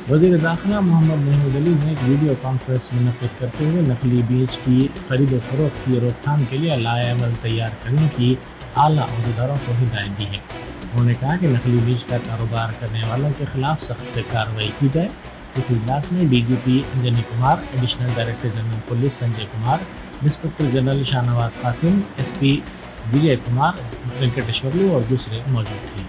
वज़ीर दाखिला मोहम्मद महमूद अली ने एक वीडियो कॉन्फ्रेंस मुनक़िद करते हुए नकली बीज की खरीद फरोख्त की रोकथाम के लिए लाएमल तैयार करने की आला अहदेदारों को हिदायत दी है। उन्होंने कहा कि नकली बीज का कारोबार करने वालों के खिलाफ सख्त कार्रवाई की जाए। इस इजलास में DGP Anjani Kumar, additional director general police Sanjay Kumar, inspector general Shahnawaz Qasim, SP Vijay Kumar, Venkateswarlu और दूसरे मौजूद थे।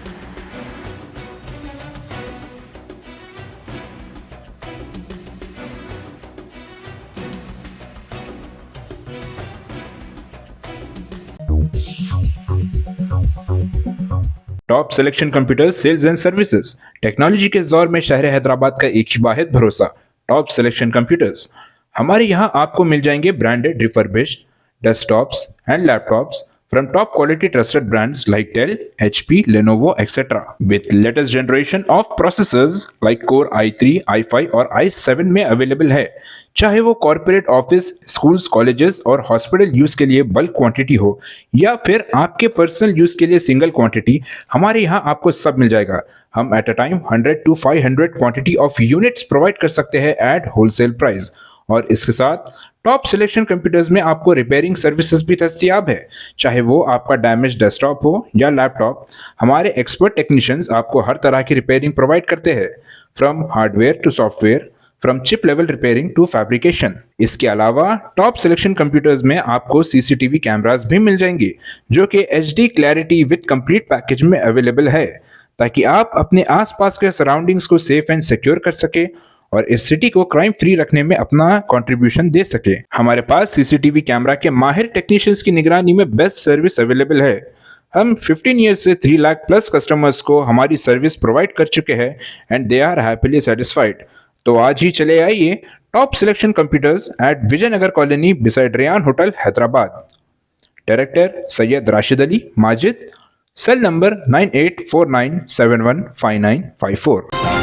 Top selection computers sales and services. Technology के इस दौर में शहर हैदराबाद का एक ही वाहिद भरोसा, टॉप सिलेक्शन कंप्यूटर्स। हमारे यहाँ आपको मिल जाएंगे branded refurbished desktops and laptops from top quality trusted brands like Dell, HP, Lenovo, etc. with latest generation of processors like Core i3, i5 और i7 में अवेलेबल है। चाहे वो कॉर्पोरेट ऑफिस, स्कूल्स, कॉलेजेस और हॉस्पिटल यूज के लिए bulk quantity हो या फिर आपके पर्सनल यूज के लिए सिंगल क्वांटिटी, हमारे यहाँ आपको सब मिल जाएगा। हम at a time 100 to 500 quantity of units provide कर सकते हैं एट होलसेल प्राइस। और इसके साथ टॉप सिलेक्शन कंप्यूटर्स में आपको रिपेयरिंग सर्विसेज भी दस्तयाब है। चाहे वो आपका डैमेज डेस्कटॉप हो या लैपटॉप, हमारे एक्सपर्ट टेक्नीशियंस आपको हर तरह की रिपेयरिंग प्रोवाइड करते हैं, from hardware to software, from chip level repairing to fabrication. इसके अलावा टॉप सिलेक्शन कंप्यूटर्स में आपको CCTV कैमरास भी मिल जाएंगे जो कि HD clarity with complete package में अवेलेबल है, ताकि आप अपने आसपास के सराउंडिंग्स को सेफ एंड सिक्योर कर सके और इस सिटी को क्राइम फ्री रखने में अपना कंट्रीब्यूशन दे सके। हमारे पास CCTV कैमरा के माहिर टेक्नीशियंस की निगरानी में बेस्ट सर्विस अवेलेबल है। हम 15 ईयर्स से 3 लाख प्लस कस्टमर्स को हमारी सर्विस प्रोवाइड कर चुके हैं and they are happily satisfied. तो आज ही चले आइए top selection computers at Vijaynagar colony beside Ryan hotel Hyderabad. Director Syed Rashid Ali Majid, cell number 9849715954।